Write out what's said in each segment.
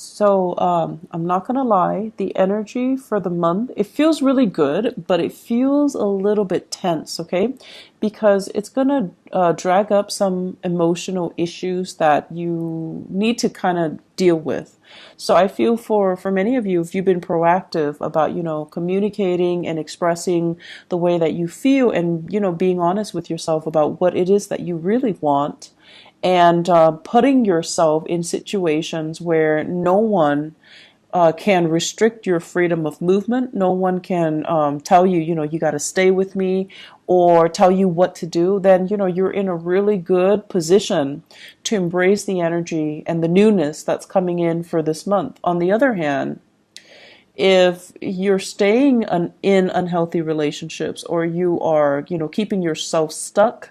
So I'm not gonna lie, the energy for the month, it feels really good, but it feels a little bit tense, okay? Because it's gonna drag up some emotional issues that you need to kind of deal with. So I feel for many of you, if you've been proactive about, communicating and expressing the way that you feel and, being honest with yourself about what it is that you really want, and putting yourself in situations where no one can restrict your freedom of movement. No one can tell you, you got to stay with me or tell you what to do. Then, you're in a really good position to embrace the energy and the newness that's coming in for this month. On the other hand, if you're staying in unhealthy relationships, or you are, keeping yourself stuck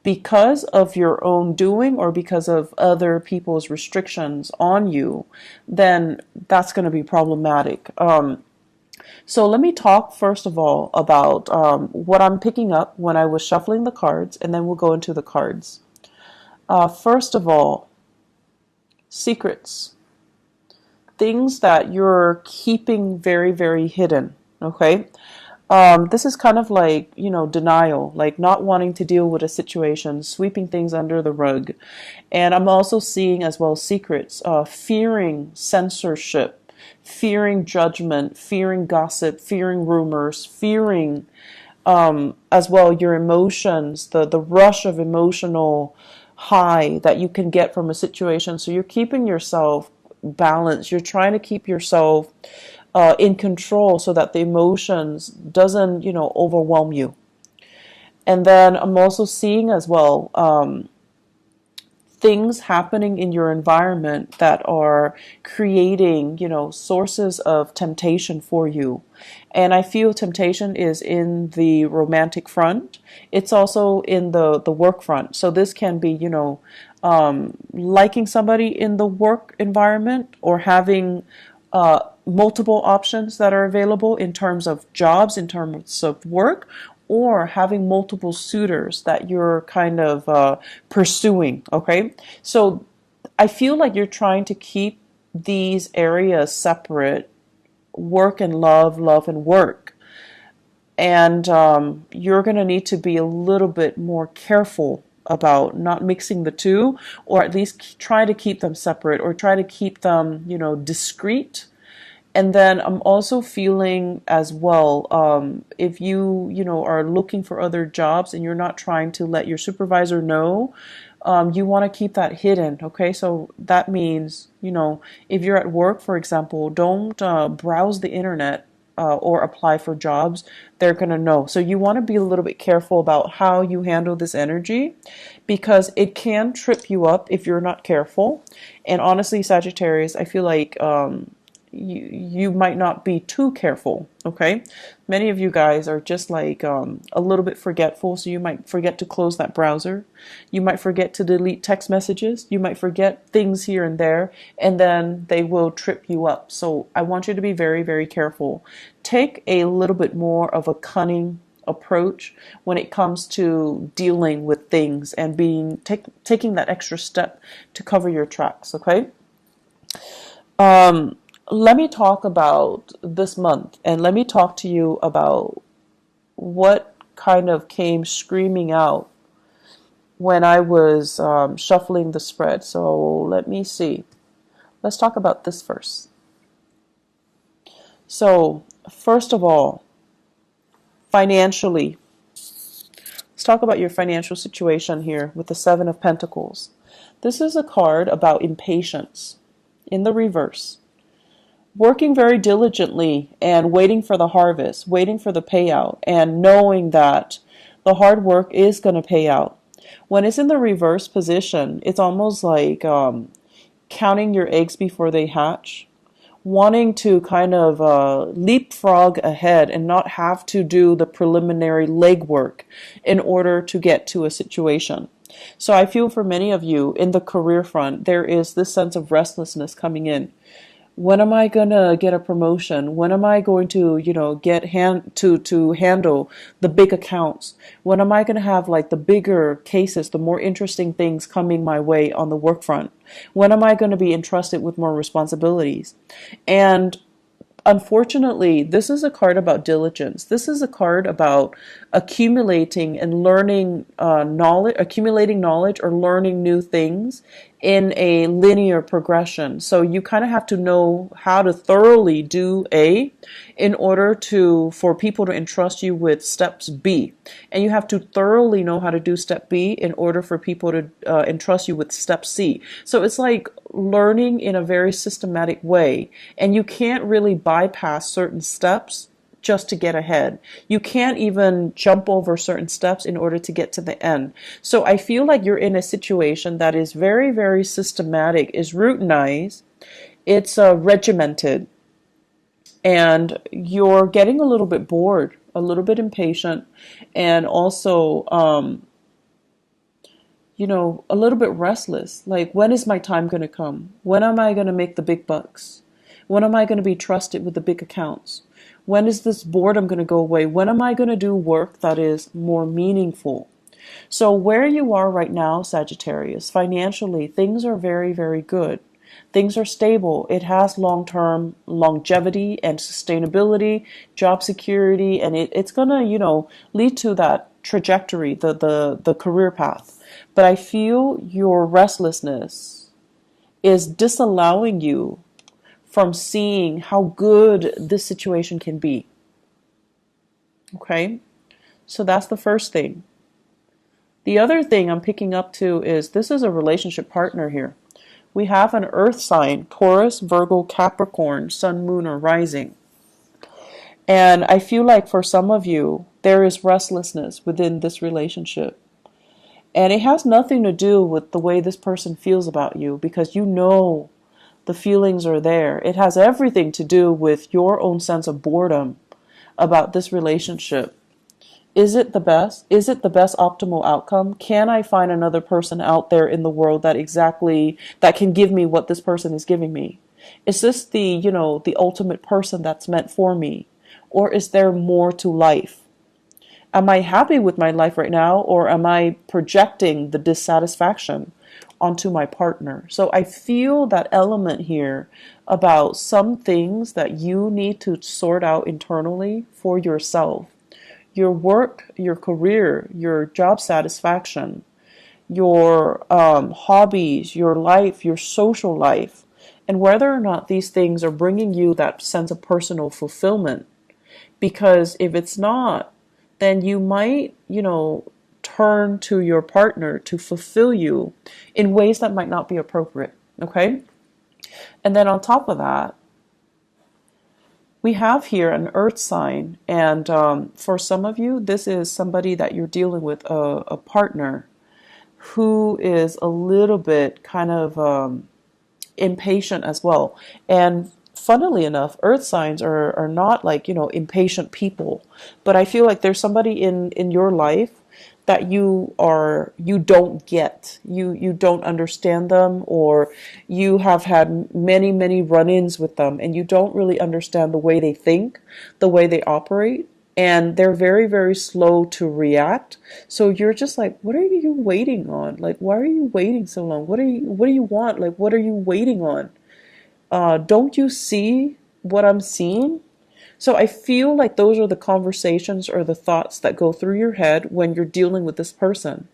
because of your own doing or because of other people's restrictions on you, then that's going to be problematic. So let me talk first of all about what I'm picking up when I was shuffling the cards, and then we'll go into the cards. First of all, secrets. Things that you're keeping very, very hidden, okay? This is kind of like, denial, like not wanting to deal with a situation, sweeping things under the rug. And I'm also seeing as well secrets, fearing censorship, fearing judgment, fearing gossip, fearing rumors, fearing as well your emotions, the rush of emotional high that you can get from a situation. So you're keeping yourself balanced. You're trying to keep yourself in control so that the emotions doesn't, overwhelm you. And then I'm also seeing as well things happening in your environment that are creating, sources of temptation for you. And I feel temptation is in the romantic front. It's also in the work front. So this can be, liking somebody in the work environment, or having multiple options that are available in terms of jobs, in terms of work, or having multiple suitors that you're kind of pursuing. Okay. So I feel like you're trying to keep these areas separate: work and love, love and work. And you're going to need to be a little bit more careful about not mixing the two, or at least try to keep them separate, or try to keep them, discreet. And then I'm also feeling as well, if you are looking for other jobs and you're not trying to let your supervisor know, you want to keep that hidden. Okay, so that means, if you're at work, for example, don't browse the internet or apply for jobs. They're going to know. So you want to be a little bit careful about how you handle this energy, because it can trip you up if you're not careful. And honestly, Sagittarius, I feel like you might not be too careful. Okay, many of you guys are just like a little bit forgetful, so you might forget to close that browser, you might forget to delete text messages, you might forget things here and there, and then they will trip you up. So I want you to be very, very careful. Take a little bit more of a cunning approach when it comes to dealing with things, and taking that extra step to cover your tracks. Okay. Let me talk about this month, and let me talk to you about what kind of came screaming out when I was shuffling the spread. So let me see. Let's talk about this first. So first of all, financially, let's talk about your financial situation here with the Seven of Pentacles. This is a card about impatience in the reverse. Working very diligently and waiting for the harvest, waiting for the payout, and knowing that the hard work is going to pay out. When it's in the reverse position, it's almost like counting your eggs before they hatch, wanting to kind of leapfrog ahead and not have to do the preliminary legwork in order to get to a situation. So I feel for many of you in the career front, there is this sense of restlessness coming in. When am I gonna get a promotion? When am I going to, get to handle the big accounts? When am I gonna have like the bigger cases, the more interesting things coming my way on the work front? When am I gonna be entrusted with more responsibilities? And unfortunately, this is a card about diligence. This is a card about accumulating and learning knowledge, accumulating knowledge or learning new things in a linear progression. So you kind of have to know how to thoroughly do A in order for people to entrust you with steps B. And you have to thoroughly know how to do step B in order for people to entrust you with step C. So it's like learning in a very systematic way. And you can't really bypass certain steps just to get ahead. You can't even jump over certain steps in order to get to the end. So I feel like you're in a situation that is very, very systematic, is routinized, it's regimented, and you're getting a little bit bored, a little bit impatient, and also, a little bit restless. Like, when is my time going to come? When am I going to make the big bucks? When am I going to be trusted with the big accounts? When is this boredom going to go away? When am I going to do work that is more meaningful? So where you are right now, Sagittarius, financially, things are very, very good. Things are stable. It has long-term longevity and sustainability, job security, and it's going to, lead to that trajectory, the career path. But I feel your restlessness is disallowing you from seeing how good this situation can be. Okay? So that's the first thing. The other thing I'm picking up too is this is a relationship partner here. We have an earth sign, Taurus, Virgo, Capricorn, Sun, Moon, or Rising. And I feel like for some of you, there is restlessness within this relationship. And it has nothing to do with the way this person feels about you, because the feelings are there. It has everything to do with your own sense of boredom about this relationship. Is it the best? Is it the best optimal outcome? Can I find another person out there in the world that can give me what this person is giving me? Is this the ultimate person that's meant for me? Or is there more to life? Am I happy with my life right now, or am I projecting the dissatisfaction onto my partner? So I feel that element here about some things that you need to sort out internally for yourself. Your work, your career, your job satisfaction, your hobbies, your life, your social life, and whether or not these things are bringing you that sense of personal fulfillment. Because if it's not, then you might, turn to your partner to fulfill you in ways that might not be appropriate. Okay? And then on top of that, we have here an earth sign. And for some of you, this is somebody that you're dealing with, a partner who is a little bit kind of impatient as well. And funnily enough, earth signs are not like, impatient people. But I feel like there's somebody in your life that you don't get. You don't understand them, or you have had many, many run-ins with them, and you don't really understand the way they think, the way they operate. And they're very, very slow to react. So you're just like, what are you waiting on? Like, why are you waiting so long? What do you want? Like, what are you waiting on? Don't you see what I'm seeing? So I feel like those are the conversations or the thoughts that go through your head when you're dealing with this person.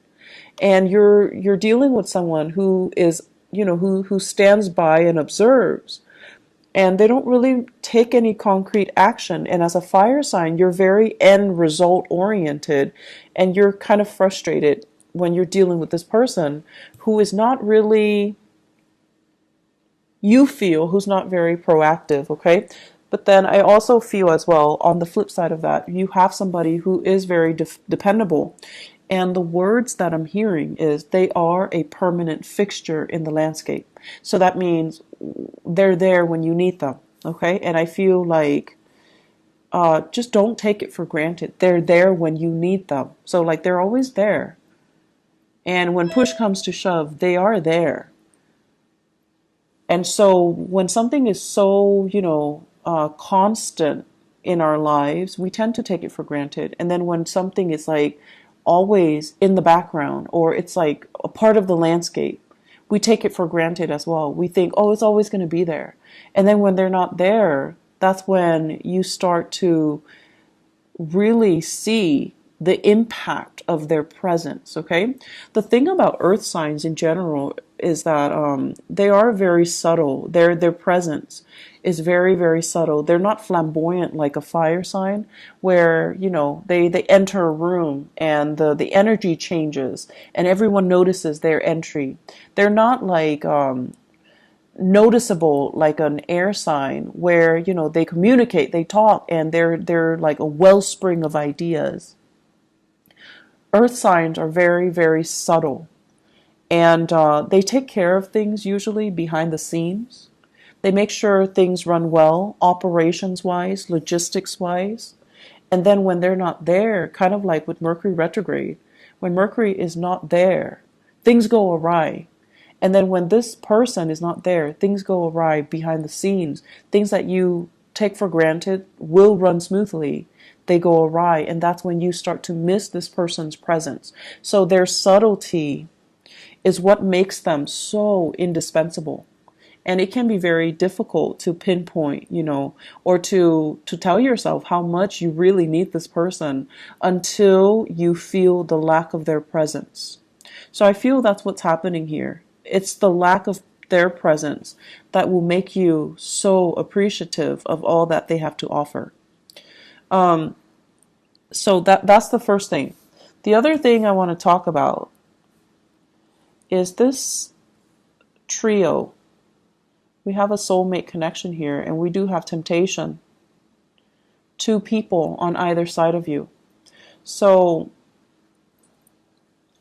And you're dealing with someone who is, who stands by and observes. And they don't really take any concrete action. And as a fire sign, you're very end result oriented, and you're kind of frustrated when you're dealing with this person who is not really, who's not very proactive, okay? But then I also feel as well, on the flip side of that, you have somebody who is very dependable. And the words that I'm hearing is they are a permanent fixture in the landscape. So that means they're there when you need them, okay? And I feel like just don't take it for granted. They're there when you need them. So like they're always there. And when push comes to shove, they are there. And so when something is so, constant in our lives, we tend to take it for granted. And then when something is like always in the background, or it's like a part of the landscape, we take it for granted as well. We think, oh, it's always going to be there. And then when they're not there, that's when you start to really see the impact of their presence. Okay, the thing about earth signs in general is that they are very subtle. Their presence is very, very subtle. They're not flamboyant like a fire sign, where they enter a room and the energy changes and everyone notices their entry. They're not like noticeable like an air sign, where they communicate, they talk, and they're like a wellspring of ideas. Earth signs are very, very subtle, and they take care of things usually behind the scenes. They make sure things run well, operations wise, logistics wise. And then when they're not there, kind of like with Mercury retrograde, when Mercury is not there, things go awry. And then when this person is not there, things go awry behind the scenes. Things that you take for granted will run smoothly. They go awry, and that's when you start to miss this person's presence. So their subtlety is what makes them so indispensable. And it can be very difficult to pinpoint, or to tell yourself how much you really need this person until you feel the lack of their presence. So I feel that's what's happening here. It's the lack of their presence that will make you so appreciative of all that they have to offer. So that's the first thing. The other thing I want to talk about is this trio. We have a soulmate connection here, and we do have temptation. Two people on either side of you. So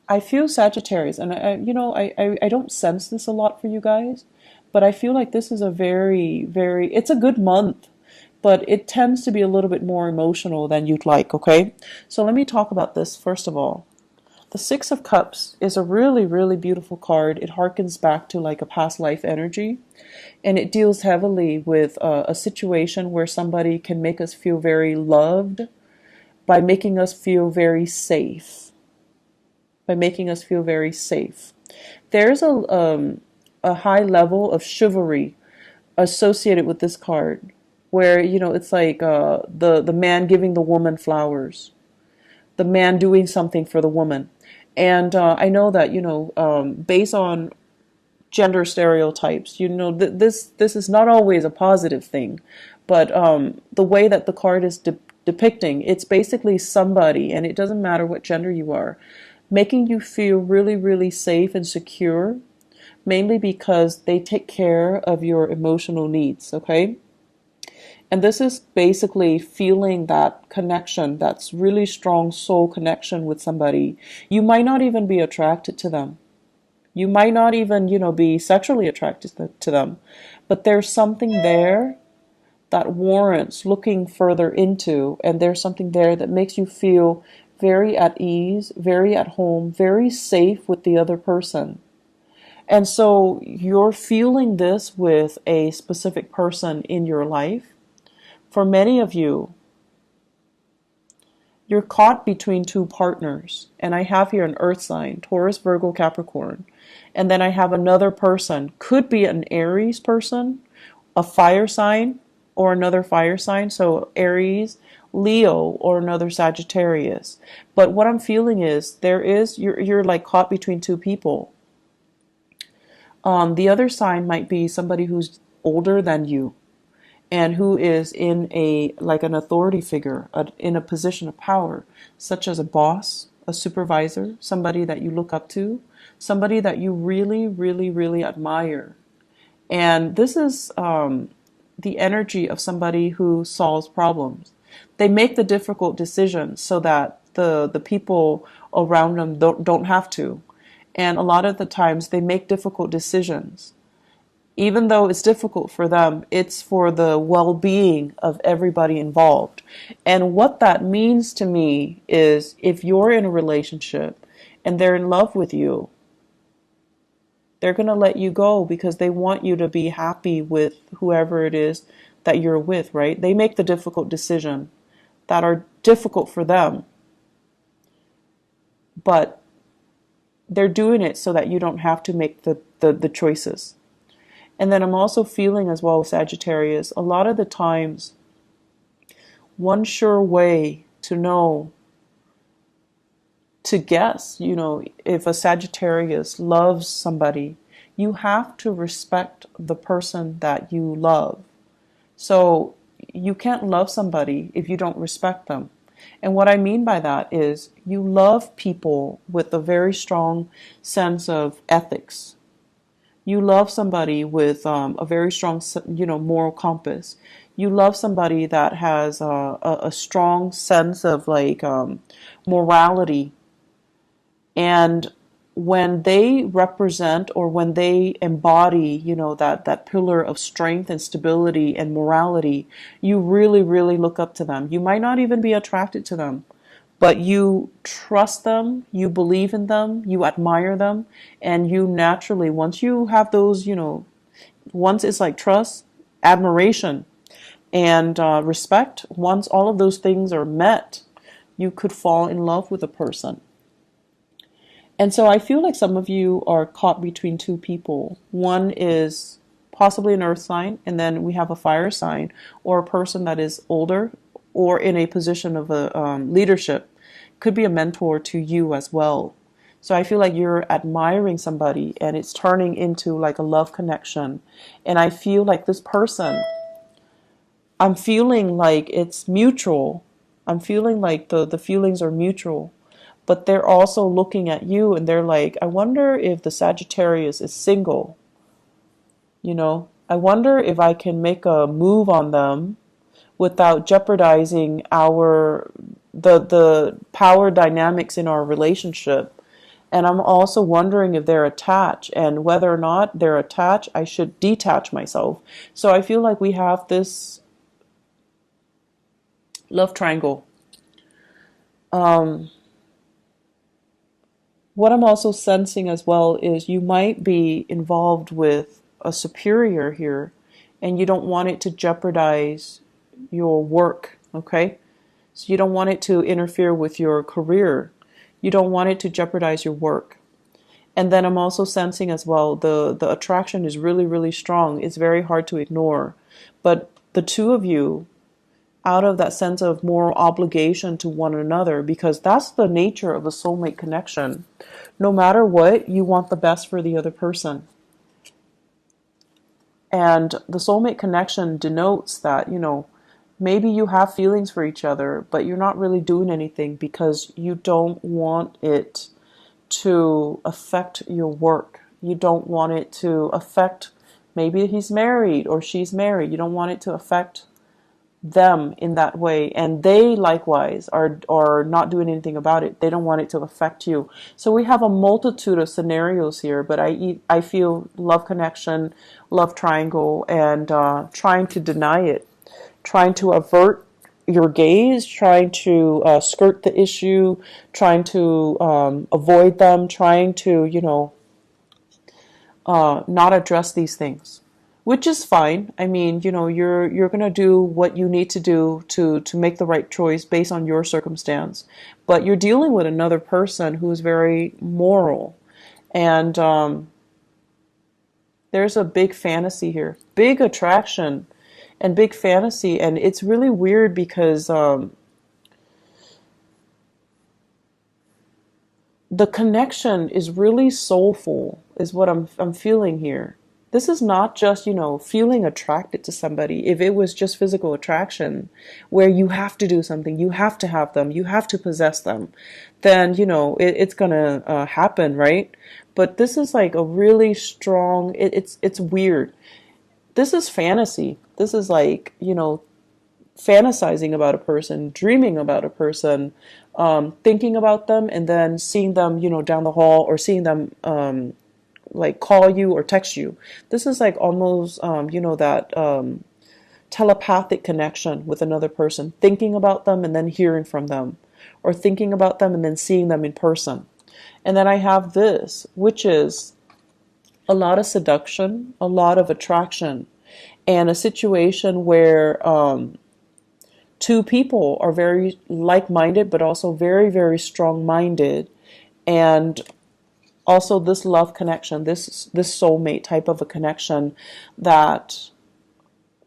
I feel Sagittarius, and I don't sense this a lot for you guys, but I feel like this is a very, very, it's a good month, but it tends to be a little bit more emotional than you'd like, okay? So let me talk about this first of all. The Six of Cups is a really, really beautiful card. It harkens back to like a past life energy, and it deals heavily with a situation where somebody can make us feel very loved by making us feel very safe. There's a high level of chivalry associated with this card, where it's like the man giving the woman flowers, the man doing something for the woman. And I know that based on gender stereotypes, this is not always a positive thing, but the way that the card is depicting, it's basically somebody, and it doesn't matter what gender you are, making you feel really, really safe and secure, mainly because they take care of your emotional needs, okay? And this is basically feeling that connection, that's really strong soul connection with somebody. You might not even be attracted to them. You might not even, be sexually attracted to them. But there's something there that warrants looking further into, and there's something there that makes you feel very at ease, very at home, very safe with the other person. And so you're feeling this with a specific person in your life. For many of you, you're caught between two partners. And I have here an earth sign, Taurus, Virgo, Capricorn. And then I have another person, could be an Aries person, a fire sign, or another fire sign. So Aries, Leo, or another Sagittarius. But what I'm feeling is you're like caught between two people. The other sign might be somebody who's older than you and who is in an authority figure, in a position of power, such as a boss, a supervisor, somebody that you look up to, somebody that you really, really, really admire. And this is the energy of somebody who solves problems. They make the difficult decisions so that the people around them don't have to. And a lot of the times they make difficult decisions. Even though it's difficult for them, it's for the well-being of everybody involved. And what that means to me is, if you're in a relationship and they're in love with you, They're going to let you go because they want you to be happy with whoever it is that you're with, right? They make the difficult decision that are difficult for them, but they're doing it so that you don't have to make the choices. And then I'm also feeling as well, Sagittarius, a lot of the times, one sure way to know, to guess, if a Sagittarius loves somebody, you have to respect the person that you love. So you can't love somebody if you don't respect them. And what I mean by that is you love people with a very strong sense of ethics. You love somebody with a very strong, moral compass. You love somebody that has a strong sense of morality. And when they represent or when they embody, that pillar of strength and stability and morality, you really, really look up to them. You might not even be attracted to them, but you trust them, you believe in them, you admire them, and you naturally, once you have those, once it's like trust, admiration, and respect, once all of those things are met, you could fall in love with a person. And so I feel like some of you are caught between two people. One is possibly an earth sign, and then we have a fire sign, or a person that is older or in a position of leadership. Could be a mentor to you as well. So I feel like you're admiring somebody and it's turning into like a love connection. And I feel like this person, I'm feeling like it's mutual. I'm feeling like the feelings are mutual. But they're also looking at you and they're like, I wonder if the Sagittarius is single. I wonder if I can make a move on them without jeopardizing the power dynamics in our relationship. And I'm also wondering if they're attached, and whether or not they're attached, I should detach myself. So I feel like we have this love triangle. What I'm also sensing as well is you might be involved with a superior here, and you don't want it to jeopardize your work, okay? So you don't want it to interfere with your career. You don't want it to jeopardize your work. And then I'm also sensing as well, the attraction is really, really strong. It's very hard to ignore. But the two of you, out of that sense of moral obligation to one another, because that's the nature of a soulmate connection. No matter what, you want the best for the other person. And the soulmate connection denotes that, maybe you have feelings for each other, but you're not really doing anything because you don't want it to affect your work. You don't want it to affect, maybe he's married or she's married. You don't want it to affect them in that way, and they likewise are not doing anything about it. They don't want it to affect you. So we have a multitude of scenarios here, but I feel love connection, love triangle, and trying to deny it, trying to avert your gaze, trying to skirt the issue, trying to avoid them, trying to not address these things. Which is fine. I mean, you're gonna do what you need to do to make the right choice based on your circumstance. But you're dealing with another person who is very moral, and there's a big fantasy here, big attraction, and big fantasy, and it's really weird because the connection is really soulful, is what I'm feeling here. This is not just, feeling attracted to somebody. If it was just physical attraction, where you have to do something, you have to have them, you have to possess them, then, it's going to happen, right? But this is like a really strong, it's weird. This is fantasy. This is like, fantasizing about a person, dreaming about a person, thinking about them, and then seeing them, down the hall, or seeing them, like call you or text you. This is like almost, that telepathic connection with another person, thinking about them and then hearing from them, or thinking about them and then seeing them in person. And then I have this, which is a lot of seduction, a lot of attraction, and a situation where two people are very like-minded, but also very, very strong-minded, and also this love connection, this soulmate type of a connection, that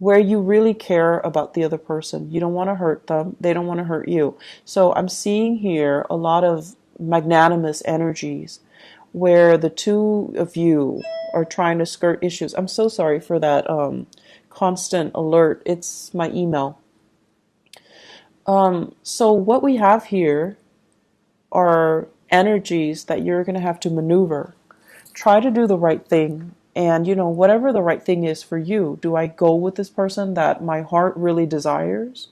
where you really care about the other person. You don't want to hurt them. They don't want to hurt you. So I'm seeing here a lot of magnanimous energies where the two of you are trying to skirt issues. I'm so sorry for that constant alert. It's my email. So what we have here are energies that you're going to have to maneuver. Try to do the right thing. And, whatever the right thing is for you, do I go with this person that my heart really desires?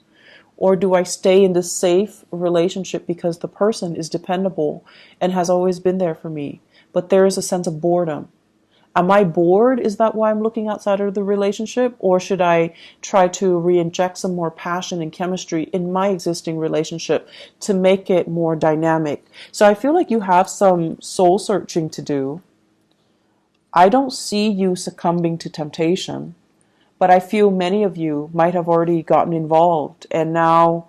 Or do I stay in this safe relationship because the person is dependable and has always been there for me? But there is a sense of boredom. Am I bored? Is that why I'm looking outside of the relationship? Or should I try to re-inject some more passion and chemistry in my existing relationship to make it more dynamic? So I feel like you have some soul searching to do. I don't see you succumbing to temptation, but I feel many of you might have already gotten involved, and now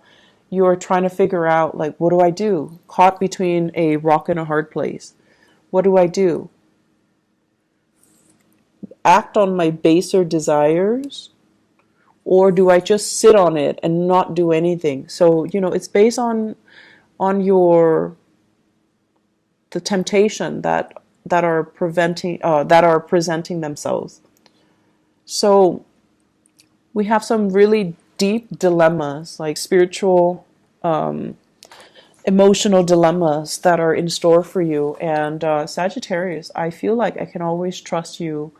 you're trying to figure out, like, what do I do? Caught between a rock and a hard place. What do I do? Act on my baser desires, or do I just sit on it and not do anything? So, it's based on the temptation that are presenting themselves. So we have some really deep dilemmas, like spiritual, emotional dilemmas that are in store for you. And Sagittarius, I feel like I can always trust you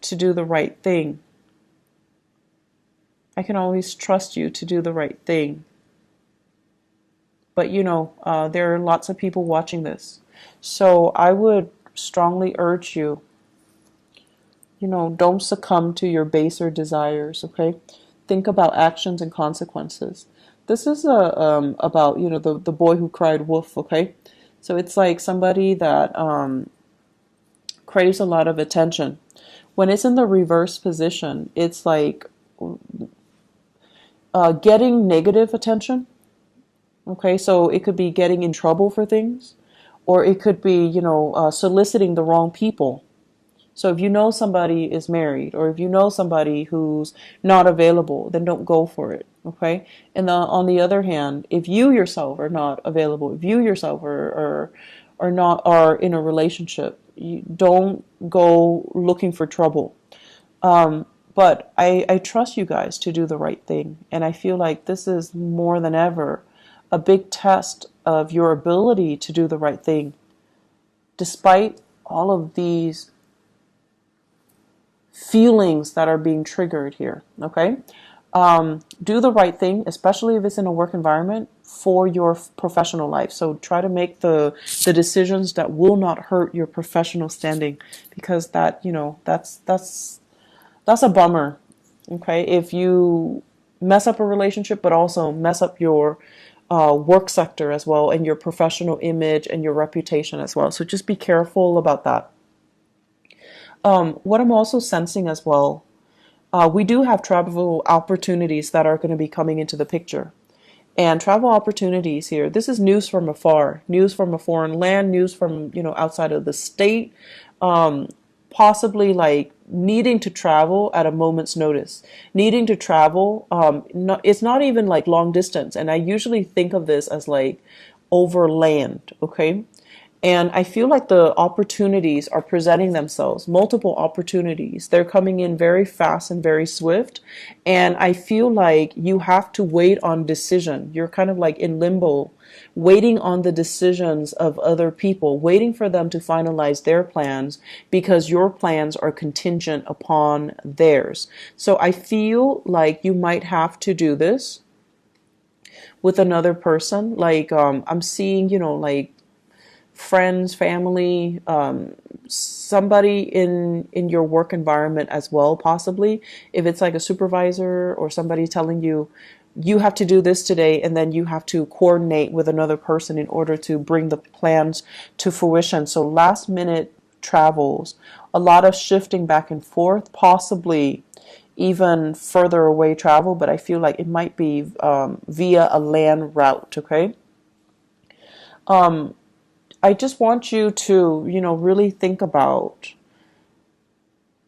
to do the right thing. I can always trust you to do the right thing. But there are lots of people watching this. So I would strongly urge you, don't succumb to your baser desires, okay? Think about actions and consequences. This is about, the boy who cried wolf, okay? So it's like somebody that craves a lot of attention. When it's in the reverse position, it's like getting negative attention, okay? So it could be getting in trouble for things, or it could be, soliciting the wrong people. So if you know somebody is married, or if you know somebody who's not available, then don't go for it, okay? And on the other hand, if you yourself are not available, if you yourself are in a relationship, you don't go looking for trouble. But I trust you guys to do the right thing, and I feel like this is more than ever a big test of your ability to do the right thing, despite all of these feelings that are being triggered here, okay? Do the right thing, especially if it's in a work environment, for your professional life. So try to make the decisions that will not hurt your professional standing, because that's a bummer, okay? If you mess up a relationship, but also mess up your work sector as well, and your professional image and your reputation as well. So just be careful about that. What I'm also sensing as well, we do have travel opportunities that are going to be coming into the picture. And travel opportunities here, this is news from afar, news from a foreign land, news from, outside of the state, possibly like needing to travel at a moment's notice, needing to travel. It's not even like long distance. And I usually think of this as like over land, okay? And I feel like the opportunities are presenting themselves, multiple opportunities. They're coming in very fast and very swift. And I feel like you have to wait on decision. You're kind of like in limbo, waiting on the decisions of other people, waiting for them to finalize their plans, because your plans are contingent upon theirs. So I feel like you might have to do this with another person. Like I'm seeing, like friends, family, somebody in your work environment as well, possibly. If it's like a supervisor or somebody telling you, you have to do this today, and then you have to coordinate with another person in order to bring the plans to fruition. So last minute travels, a lot of shifting back and forth, possibly even further away travel, but I feel like it might be via a land route, okay? I just want you to, really think about.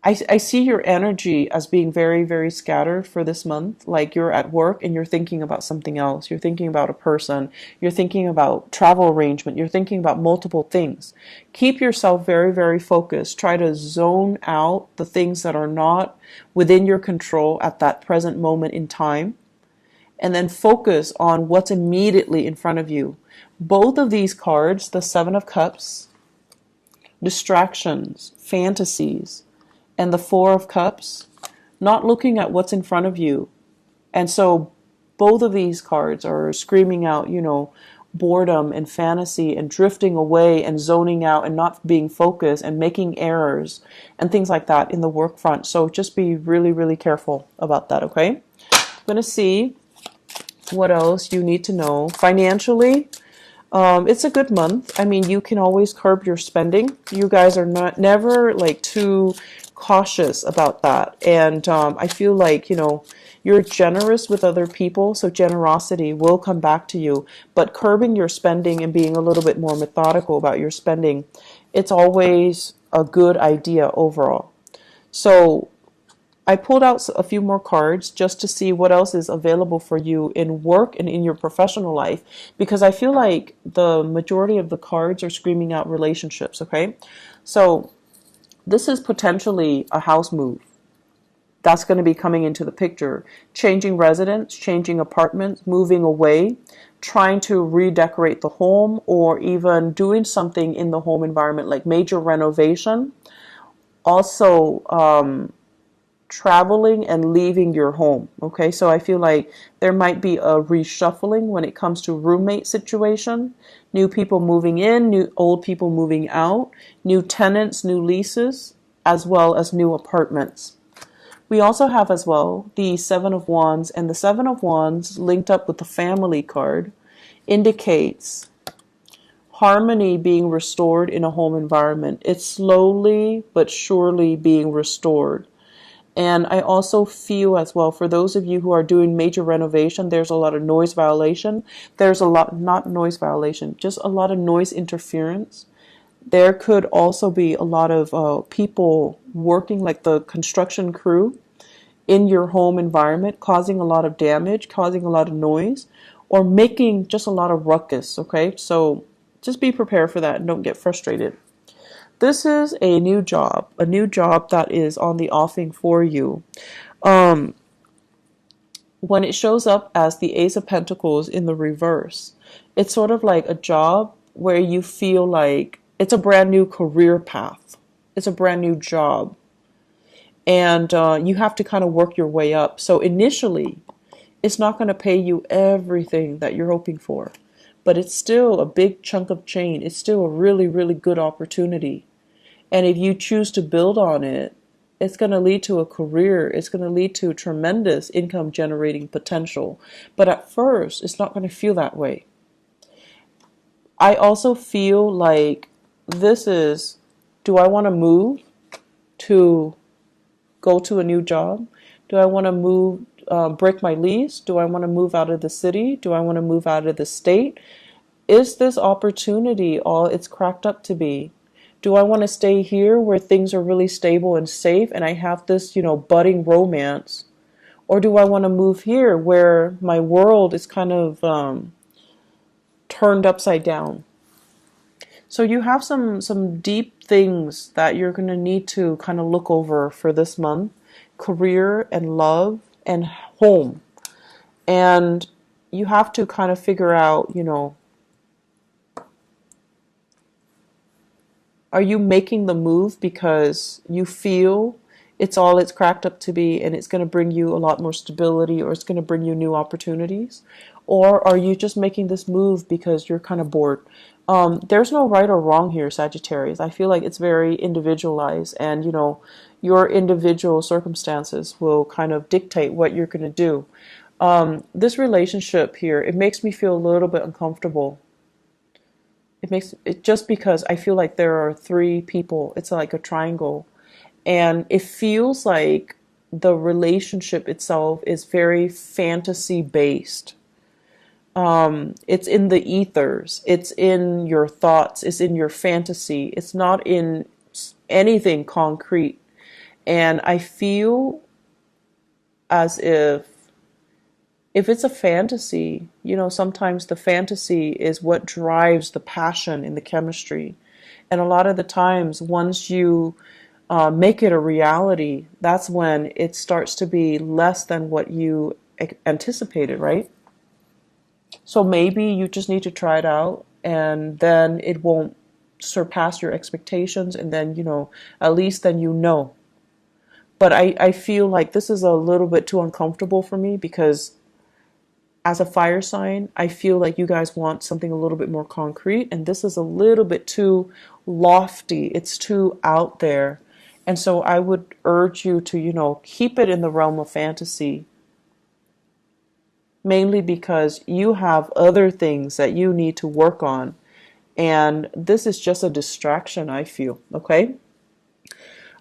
I see your energy as being very, very scattered for this month. Like you're at work and you're thinking about something else. You're thinking about a person. You're thinking about travel arrangement. You're thinking about multiple things. Keep yourself very, very focused. Try to zone out the things that are not within your control at that present moment in time. And then focus on what's immediately in front of you. Both of these cards, the Seven of Cups, distractions, fantasies, and the Four of Cups, not looking at what's in front of you. And so both of these cards are screaming out, boredom and fantasy and drifting away and zoning out and not being focused and making errors and things like that in the work front. So just be really, really careful about that, okay? I'm going to see what else you need to know. Financially, it's a good month. I mean, you can always curb your spending. You guys are never like too cautious about that. And I feel like, you're generous with other people, so generosity will come back to you. But curbing your spending and being a little bit more methodical about your spending, it's always a good idea overall. So I pulled out a few more cards just to see what else is available for you in work and in your professional life, because I feel like the majority of the cards are screaming out relationships, okay? So this is potentially a house move. That's going to be coming into the picture. Changing residence, changing apartments, moving away, trying to redecorate the home, or even doing something in the home environment like major renovation. Also, traveling and leaving your home. Okay, so I feel like there might be a reshuffling when it comes to roommate situation, new people moving in, new old people moving out, new tenants, new leases, as well as new apartments. We also have as well the Seven of Wands, and the Seven of Wands linked up with the family card indicates harmony being restored in a home environment. It's slowly but surely being restored. And I also feel as well, for those of you who are doing major renovation, there's a lot of noise violation. There's a lot, not noise violation, just a lot of noise interference. There could also be a lot of people working, like the construction crew, in your home environment, causing a lot of damage, causing a lot of noise, or making just a lot of ruckus, okay? So just be prepared for that and don't get frustrated. This is a new job that is on the offing for you. When it shows up as the Ace of Pentacles in the reverse, it's sort of like a job where you feel like it's a brand new career path. It's a brand new job. And you have to kind of work your way up. So initially, it's not going to pay you everything that you're hoping for. But it's still a big chunk of change. It's still a really, really good opportunity. And if you choose to build on it, it's going to lead to a career. It's going to lead to tremendous income generating potential. But at first, it's not going to feel that way. I also feel like this is, do I want to move to go to a new job? Do I want to move, break my lease? Do I want to move out of the city? Do I want to move out of the state? Is this opportunity all it's cracked up to be? Do I want to stay here where things are really stable and safe and I have this, budding romance? Or do I want to move here where my world is kind of turned upside down? So you have some deep things that you're going to need to kind of look over for this month. Career and love and home. And you have to kind of figure out, are you making the move because you feel it's all it's cracked up to be and it's going to bring you a lot more stability, or it's going to bring you new opportunities? Or are you just making this move because you're kind of bored? There's no right or wrong here, Sagittarius. I feel like it's very individualized, and your individual circumstances will kind of dictate what you're going to do. This relationship here, it makes me feel a little bit uncomfortable. It makes it just because I feel like there are three people. It's like a triangle, and it feels like the relationship itself is very fantasy based. It's in the ethers. It's in your thoughts. It's in your fantasy. It's not in anything concrete. And I feel as if it's a fantasy, sometimes the fantasy is what drives the passion in the chemistry. And a lot of the times, once you make it a reality, that's when it starts to be less than what you anticipated, right? So maybe you just need to try it out, and then it won't surpass your expectations, and then, at least then But I feel like this is a little bit too uncomfortable for me because as a fire sign, I feel like you guys want something a little bit more concrete, and this is a little bit too lofty. It's too out there. And so I would urge you to, keep it in the realm of fantasy, mainly because you have other things that you need to work on. And this is just a distraction, I feel. Okay?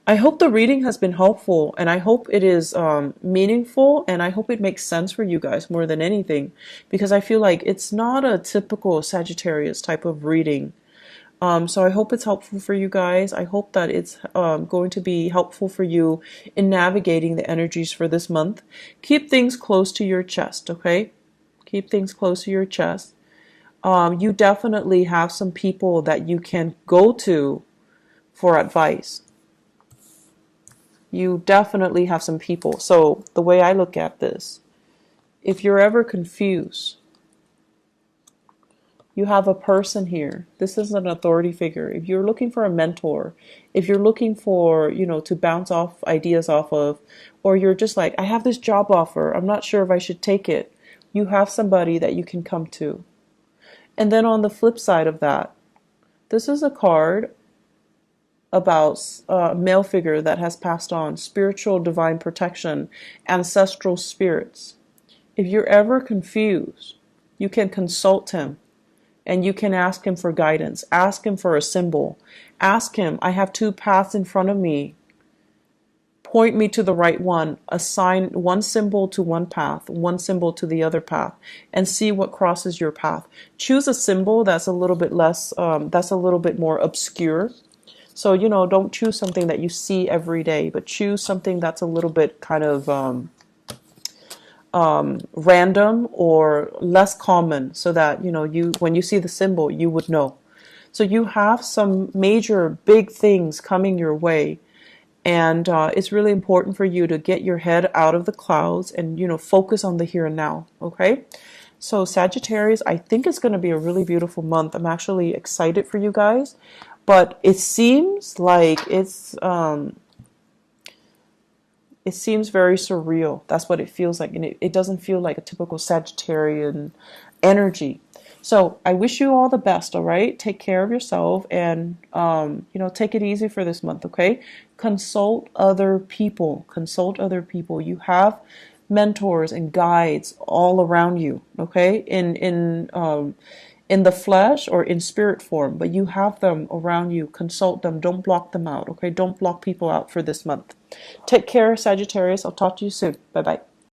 I hope the reading has been helpful, and I hope it is meaningful, and I hope it makes sense for you guys more than anything, because I feel like it's not a typical Sagittarius type of reading. So I hope it's helpful for you guys. I hope that it's going to be helpful for you in navigating the energies for this month. Keep things close to your chest, okay? Keep things close to your chest. You definitely have some people that you can go to for advice. You definitely have some people. So the way I look at this, if you're ever confused, you have a person here. This is an authority figure. If you're looking for a mentor, if you're looking for, to bounce off ideas off of, or you're just like, I have this job offer, I'm not sure if I should take it, you have somebody that you can come to. And then on the flip side of that, this is a card about a male figure that has passed on, spiritual divine protection, ancestral spirits. If you're ever confused, you can consult him and you can ask him for guidance. Ask him for a symbol. Ask him, I have two paths in front of me. Point me to the right one. Assign one symbol to one path, one symbol to the other path, and see what crosses your path. Choose a symbol that's a little bit less, that's a little bit more obscure. So, don't choose something that you see every day, but choose something that's a little bit kind of random or less common, so that, you when you see the symbol, you would know. So you have some major big things coming your way. And it's really important for you to get your head out of the clouds and, focus on the here and now. Okay. So Sagittarius, I think it's going to be a really beautiful month. I'm actually excited for you guys. But it seems like it seems very surreal. That's what it feels like. And it doesn't feel like a typical Sagittarian energy. So I wish you all the best, all right? Take care of yourself and, take it easy for this month, okay? Consult other people. Consult other people. You have mentors and guides all around you, okay? In the flesh or in spirit form, but you have them around you. Consult them. Don't block them out, okay? Don't block people out for this month. Take care, Sagittarius. I'll talk to you soon. Bye-bye.